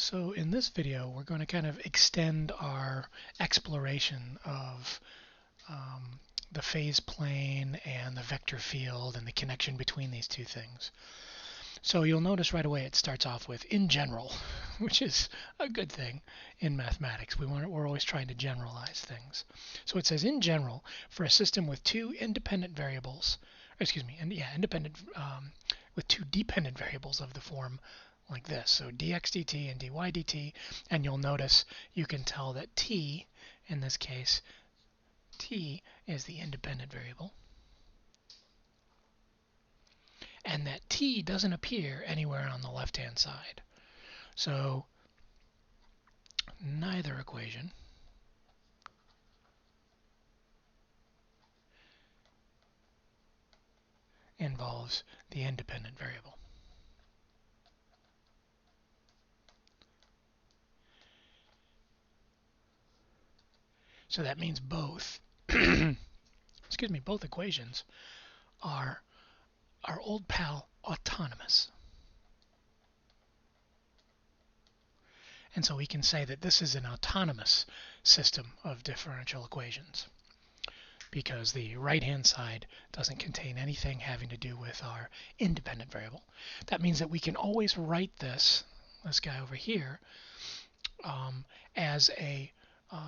So in this video, we're going to kind of extend our exploration of the phase plane and the vector field and the connection between these two things. So you'll notice right away it starts off with in general, which is a good thing in mathematics. We're always trying to generalize things. So it says in general, for a system with two independent variables, with two dependent variables of the form like this. So dx dt and dy dt, and you'll notice you can tell that t, in this case, t is the independent variable, and that t doesn't appear anywhere on the left-hand side. So neither equation involves the independent variable. So that means both both equations are our old pal autonomous. And so we can say that this is an autonomous system of differential equations because the right-hand side doesn't contain anything having to do with our independent variable. That means that we can always write this guy over here, as a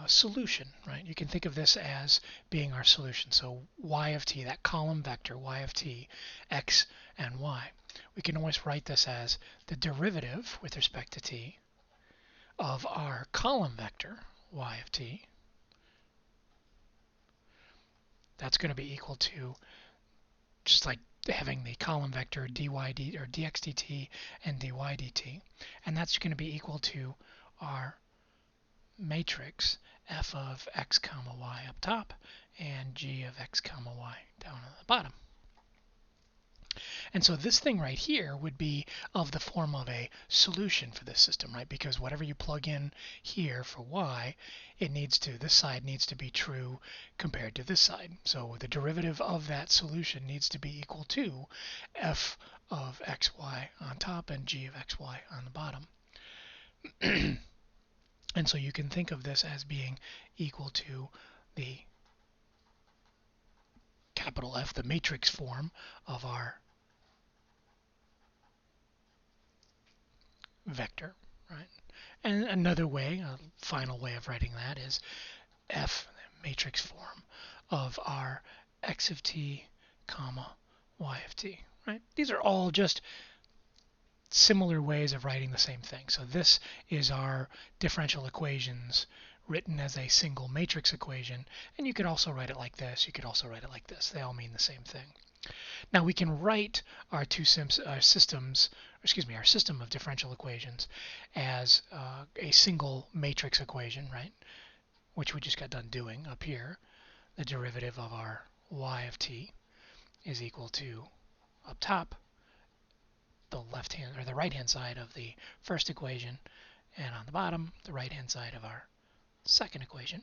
solution, right? You can think of this as being our solution. So y of t, that column vector y of t, x and y, we can always write this as the derivative with respect to t of our column vector y of t. That's going to be equal to, just like having the column vector dy dt or dx dt and dy dt, and that's going to be equal to our matrix f of x comma y up top and g of x comma y down at the bottom. And so this thing right here would be of the form of a solution for this system, right? Because whatever you plug in here for y, this side needs to be true compared to this side. So the derivative of that solution needs to be equal to f of xy on top and g of xy on the bottom. And so you can think of this as being equal to the capital F, the matrix form of our vector, right? And another way, a final way of writing that is F, the matrix form of our x of t, comma, y of t, right? These are all just similar ways of writing the same thing. So this is our differential equations written as a single matrix equation, and you could also write it like this, you could also write it like this. They all mean the same thing. Now we can write our system of differential equations as a single matrix equation, right? Which we just got done doing up here. The derivative of our y of t is equal to, up top, the right-hand side of the first equation, and on the bottom, the right-hand side of our second equation.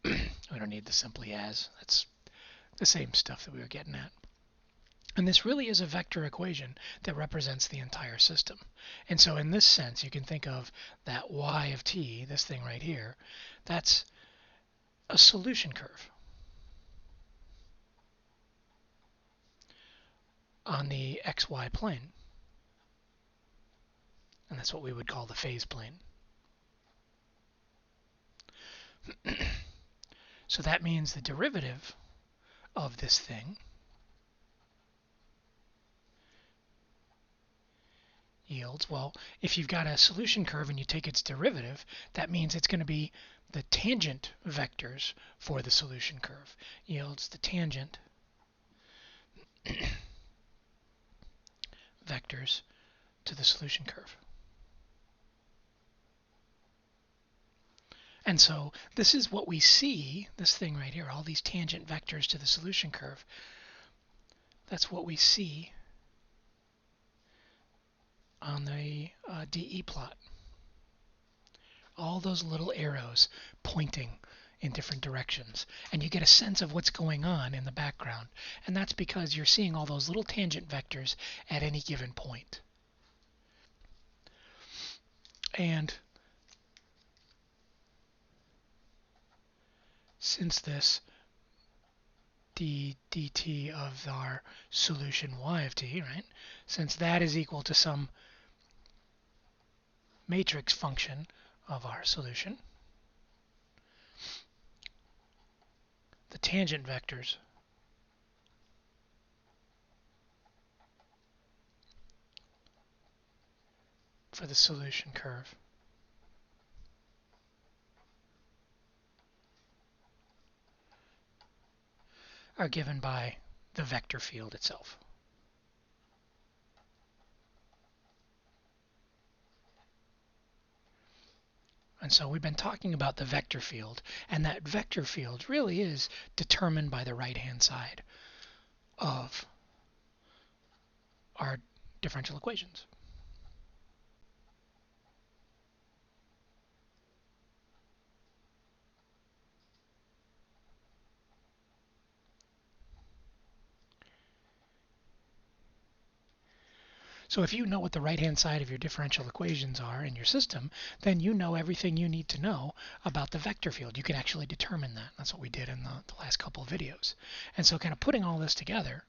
We don't need the simply as. That's the same stuff that we were getting at. And this really is a vector equation that represents the entire system. And so in this sense, you can think of that y of t, this thing right here, that's a solution curve on the xy plane. And that's what we would call the phase plane. So that means the derivative of this thing yields, well, if you've got a solution curve and you take its derivative, that means it's going to be the tangent vectors for the solution curve. Yields the tangent vectors to the solution curve. And so this is what we see, this thing right here, all these tangent vectors to the solution curve. That's what we see on the DE plot. All those little arrows pointing in different directions. And you get a sense of what's going on in the background. And that's because you're seeing all those little tangent vectors at any given point. And since this dt of our solution y of t, right, since that is equal to some matrix function of our solution, the tangent vectors for the solution curve are given by the vector field itself. And so we've been talking about the vector field, and that vector field really is determined by the right-hand side of our differential equations. So if you know what the right-hand side of your differential equations are in your system, then you know everything you need to know about the vector field. You can actually determine that. That's what we did in the last couple of videos. And so kind of putting all this together,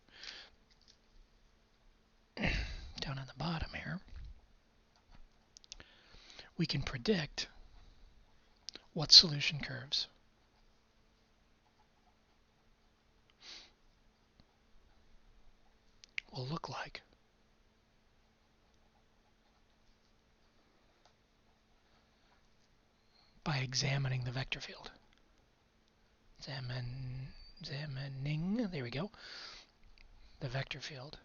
down on the bottom here, we can predict what solution curves will look like by examining the vector field. Examining, there we go, the vector field.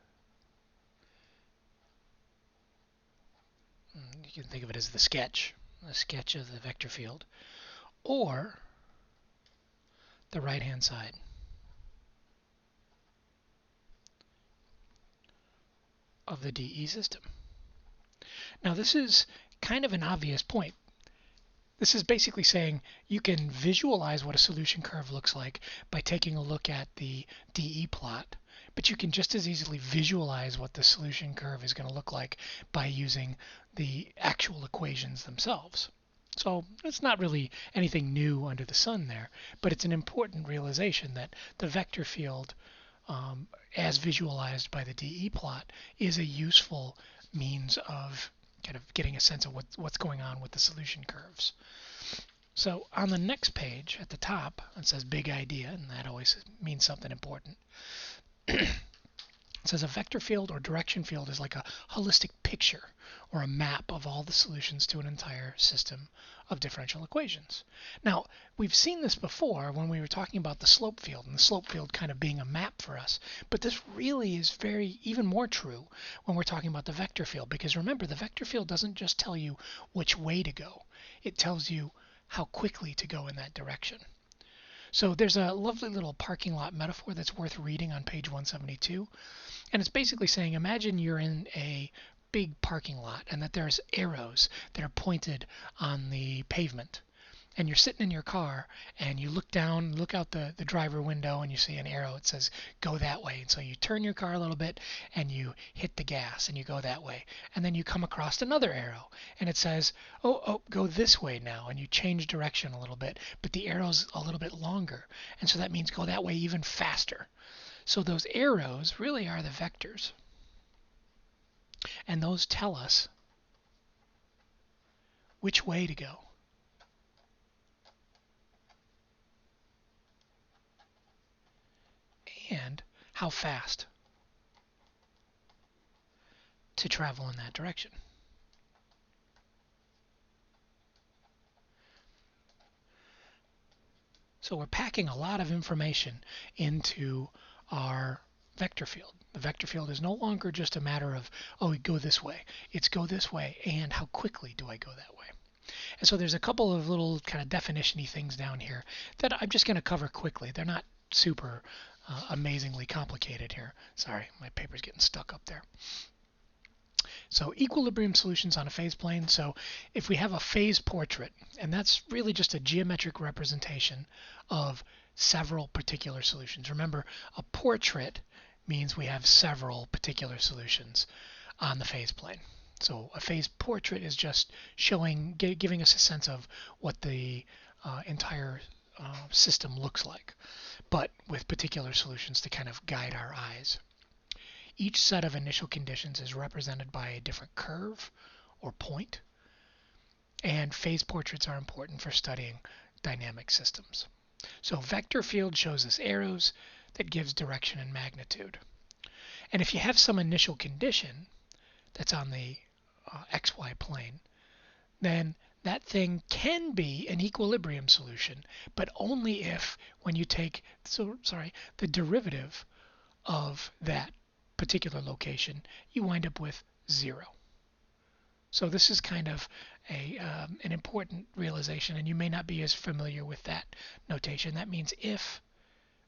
You can think of it as the sketch of the vector field, or the right-hand side of the DE system. Now this is kind of an obvious point. This is basically saying you can visualize what a solution curve looks like by taking a look at the DE plot, but you can just as easily visualize what the solution curve is going to look like by using the actual equations themselves. So it's not really anything new under the sun there, but it's an important realization that the vector field, as visualized by the DE plot, is a useful means of kind of getting a sense of what's going on with the solution curves. So on the next page at the top, it says big idea, and that always means something important. It says a vector field or direction field is like a holistic picture or a map of all the solutions to an entire system of differential equations. Now, we've seen this before when we were talking about the slope field, and the slope field kind of being a map for us. But this really is even more true when we're talking about the vector field, because remember, the vector field doesn't just tell you which way to go. It tells you how quickly to go in that direction. So there's a lovely little parking lot metaphor that's worth reading on page 172. And it's basically saying, imagine you're in a big parking lot and that there's arrows that are pointed on the pavement. And you're sitting in your car and you look down, look out the driver window, and you see an arrow. It says, go that way. And so you turn your car a little bit and you hit the gas and you go that way. And then you come across another arrow and it says, oh, go this way now. And you change direction a little bit, but the arrow's a little bit longer. And so that means go that way even faster. So those arrows really are the vectors. And those tell us which way to go. And how fast to travel in that direction. So we're packing a lot of information into our vector field. The vector field is no longer just a matter of, oh, we go this way. It's go this way, and how quickly do I go that way? And so there's a couple of little kind of definition-y things down here that I'm just going to cover quickly. They're not super amazingly complicated here. Sorry, my paper's getting stuck up there. So equilibrium solutions on a phase plane. So if we have a phase portrait, and that's really just a geometric representation of several particular solutions. Remember, a portrait means we have several particular solutions on the phase plane. So a phase portrait is just showing, giving us a sense of what the entire system looks like, but with particular solutions to kind of guide our eyes. Each set of initial conditions is represented by a different curve or point, and phase portraits are important for studying dynamic systems. So vector field shows us arrows that gives direction and magnitude. And if you have some initial condition that's on the xy plane, then that thing can be an equilibrium solution, but only if when you take the derivative of that particular location, you wind up with 0. So this is kind of an important realization, and you may not be as familiar with that notation. That means if,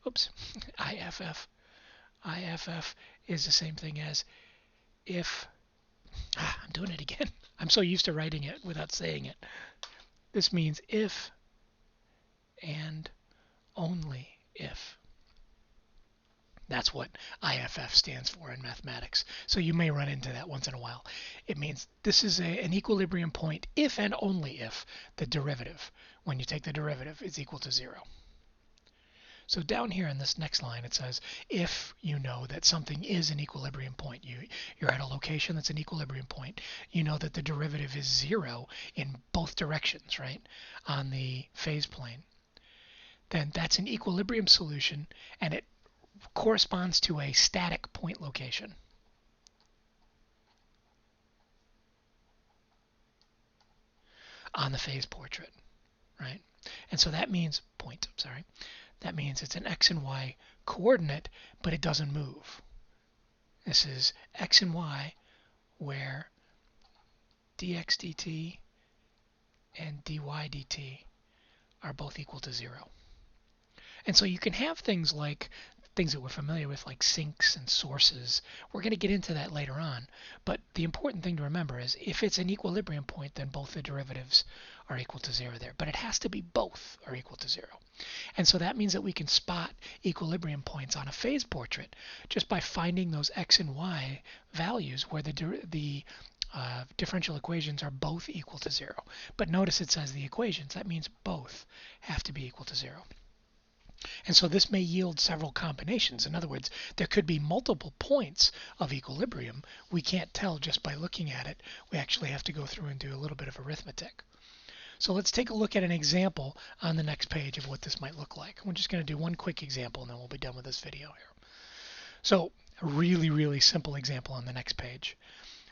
IFF is the same thing as if, I'm doing it again. I'm so used to writing it without saying it. This means if and only if. That's what IFF stands for in mathematics. So you may run into that once in a while. It means this is an equilibrium point if and only if the derivative, when you take the derivative, is equal to 0. So down here in this next line, it says, if you know that something is an equilibrium point, you're at a location that's an equilibrium point, you know that the derivative is 0 in both directions, right, on the phase plane, then that's an equilibrium solution, and it corresponds to a static point location. On the phase portrait, right? And so that means that means it's an x and y coordinate, but it doesn't move. This is x and y where dx dt and dy dt are both equal to 0. And so you can have things like things that we're familiar with, like sinks and sources. We're going to get into that later on. But the important thing to remember is if it's an equilibrium point, then both the derivatives are equal to 0 there. But it has to be both are equal to 0. And so that means that we can spot equilibrium points on a phase portrait just by finding those x and y values where the differential equations are both equal to 0. But notice it says the equations. That means both have to be equal to 0. And so this may yield several combinations. In other words, there could be multiple points of equilibrium. We can't tell just by looking at it. We actually have to go through and do a little bit of arithmetic. So let's take a look at an example on the next page of what this might look like. We're just going to do one quick example and then we'll be done with this video here. So a really, really simple example on the next page.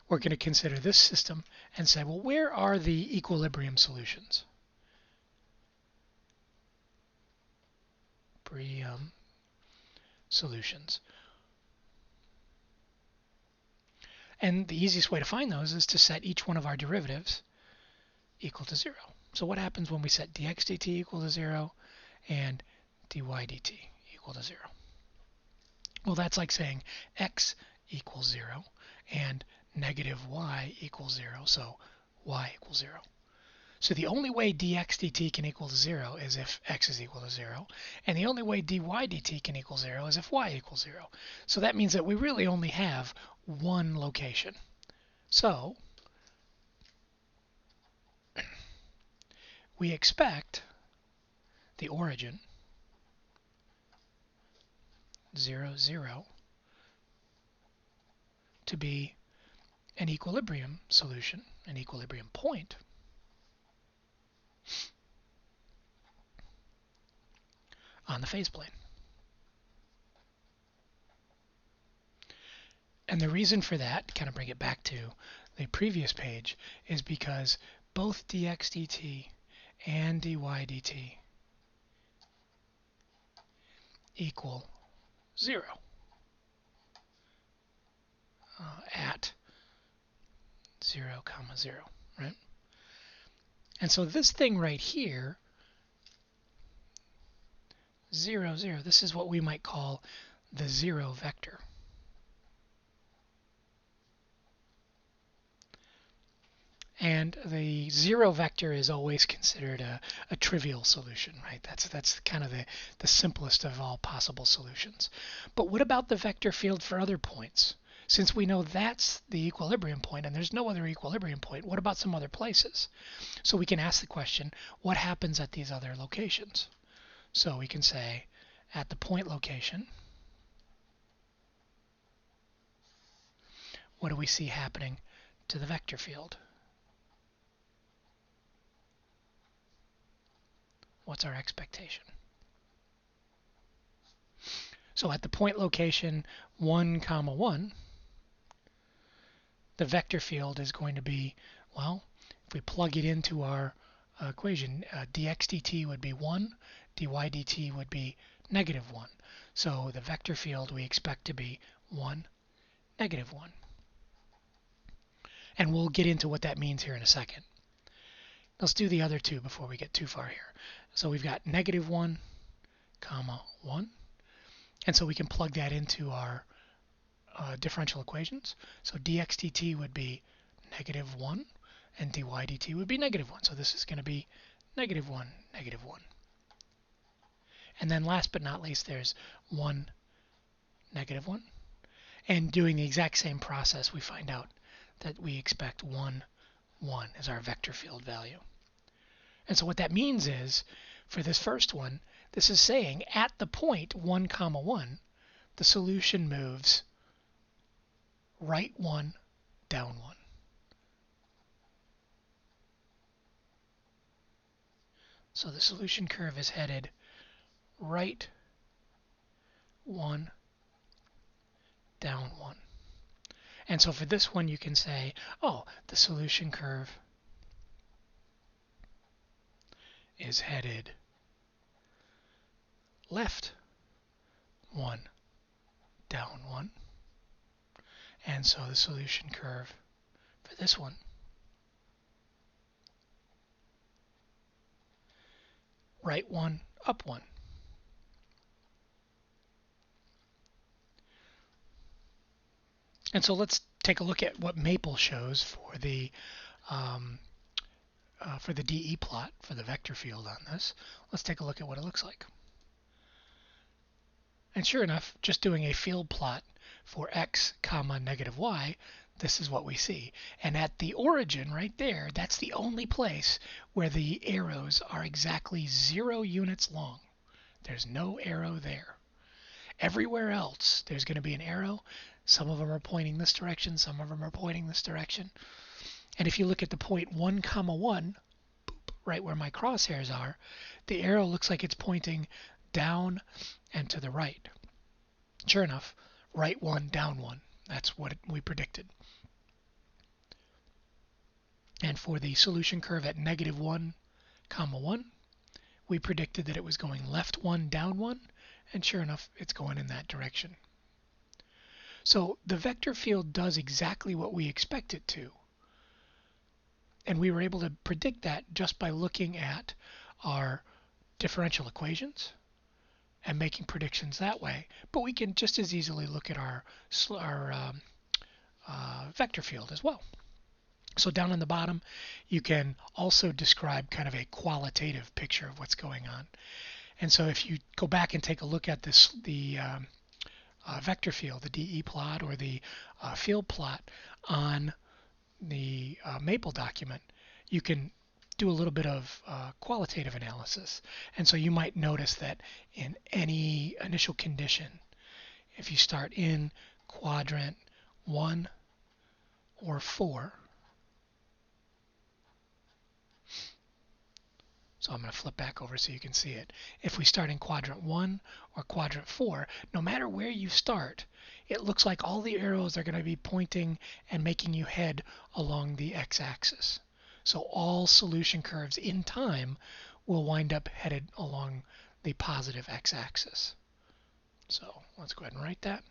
We're going to consider this system and say, well, where are the equilibrium solutions? Solutions. And the easiest way to find those is to set each one of our derivatives equal to 0. So what happens when we set dx dt equal to 0 and dy dt equal to 0? Well, that's like saying x equals 0 and negative y equals 0, so y equals 0. So the only way dx dt can equal to 0 is if x is equal to 0, and the only way dy dt can equal 0 is if y equals 0. So that means that we really only have one location. So we expect the origin 0, 0 to be an equilibrium solution, an equilibrium point, on the phase plane. And the reason for that, kind of bring it back to the previous page, is because both dx dt and dy dt equal 0 at 0, 0, right? And so this thing right here, 0, 0, this is what we might call the 0 vector. And the 0 vector is always considered a trivial solution, right? That's kind of the simplest of all possible solutions. But what about the vector field for other points? Since we know that's the equilibrium point and there's no other equilibrium point, what about some other places? So we can ask the question, what happens at these other locations? So we can say, at the point location, what do we see happening to the vector field? What's our expectation? So at the point location 1, 1, the vector field is going to be, well, if we plug it into our equation, dx dt would be 1, dy dt would be negative 1. So the vector field we expect to be 1, negative 1. And we'll get into what that means here in a second. Let's do the other two before we get too far here. So we've got negative 1, 1. And so we can plug that into our differential equations. So dx dt would be negative 1, and dy dt would be negative 1. So this is going to be negative 1, negative 1. And then last but not least, there's 1, negative 1. And doing the exact same process, we find out that we expect 1, 1 as our vector field value. And so what that means is, for this first one, this is saying at the point 1, 1, the solution moves right 1, down 1. So the solution curve is headed right 1, down 1. And so for this one, you can say, oh, the solution curve is headed left 1, down 1. And so the solution curve for this one right 1, up 1. And so let's take a look at what Maple shows for the DE plot for the vector field on this. Let's take a look at what it looks like. And sure enough, just doing a field plot for x, negative y, this is what we see. And at the origin right there, that's the only place where the arrows are exactly 0 units long. There's no arrow there. Everywhere else, there's going to be an arrow. Some of them are pointing this direction, some of them are pointing this direction. And if you look at the point 1, 1, right where my crosshairs are, the arrow looks like it's pointing down and to the right. Sure enough, right 1, down 1. That's what we predicted. And for the solution curve at negative 1, 1, we predicted that it was going left 1, down 1, and sure enough, it's going in that direction. So the vector field does exactly what we expect it to. And we were able to predict that just by looking at our differential equations and making predictions that way. But we can just as easily look at our vector field as well. So down on the bottom, you can also describe kind of a qualitative picture of what's going on. And so if you go back and take a look at this, the vector field, the DE plot or the field plot on the Maple document, you can do a little bit of qualitative analysis. And so you might notice that in any initial condition, if you start in quadrant 1 or 4, so I'm going to flip back over so you can see it. If we start in quadrant 1 or quadrant 4, no matter where you start, it looks like all the arrows are going to be pointing and making you head along the x-axis. So all solution curves in time will wind up headed along the positive x-axis. So let's go ahead and write that.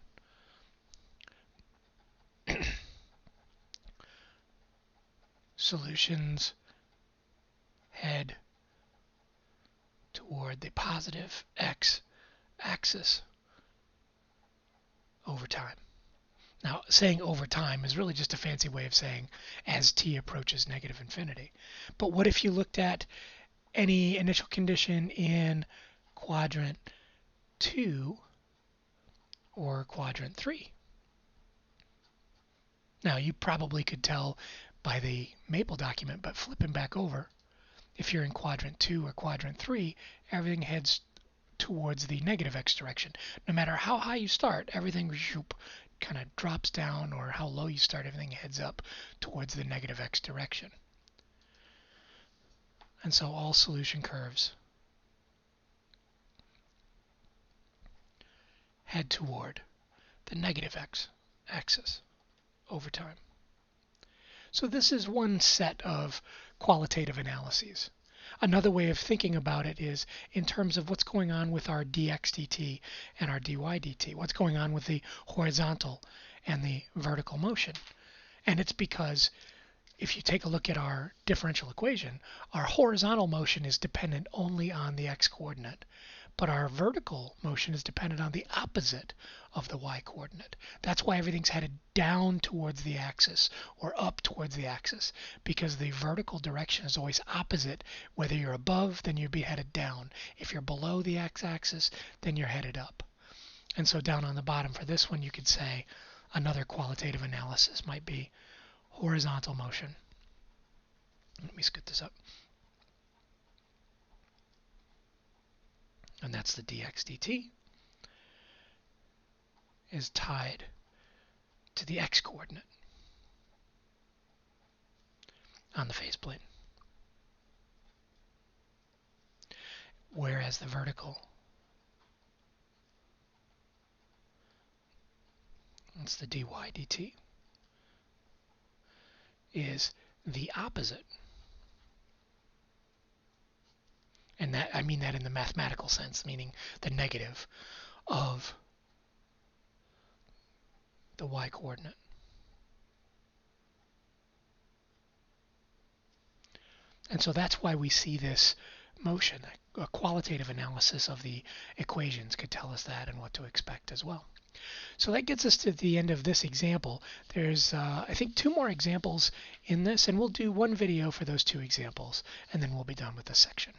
Solutions head toward the positive x-axis over time. Now, saying over time is really just a fancy way of saying as t approaches negative infinity. But what if you looked at any initial condition in quadrant 2 or quadrant 3? Now, you probably could tell by the Maple document, but flipping back over, if you're in quadrant 2 or quadrant 3, everything heads towards the negative x direction. No matter how high you start, everything kind of drops down, or how low you start, everything heads up towards the negative x direction. And so all solution curves head toward the negative x axis over time. So this is one set of qualitative analyses. Another way of thinking about it is in terms of what's going on with our dx dt and our dy dt, what's going on with the horizontal and the vertical motion. And it's because if you take a look at our differential equation, our horizontal motion is dependent only on the x-coordinate, but our vertical motion is dependent on the opposite of the y-coordinate. That's why everything's headed down towards the axis or up towards the axis, because the vertical direction is always opposite. Whether you're above, then you'd be headed down. If you're below the x-axis, then you're headed up. And so down on the bottom for this one, you could say another qualitative analysis might be horizontal motion. Let me scoot this up. And that's the dx dt is tied to the x-coordinate on the phase plane. Whereas the vertical, that's the dy dt, is the opposite. And that, I mean that in the mathematical sense, meaning the negative of the y-coordinate. And so that's why we see this motion. A qualitative analysis of the equations could tell us that and what to expect as well. So that gets us to the end of this example. There's, I think, 2 more examples in this, and we'll do one video for those 2 examples, and then we'll be done with this section.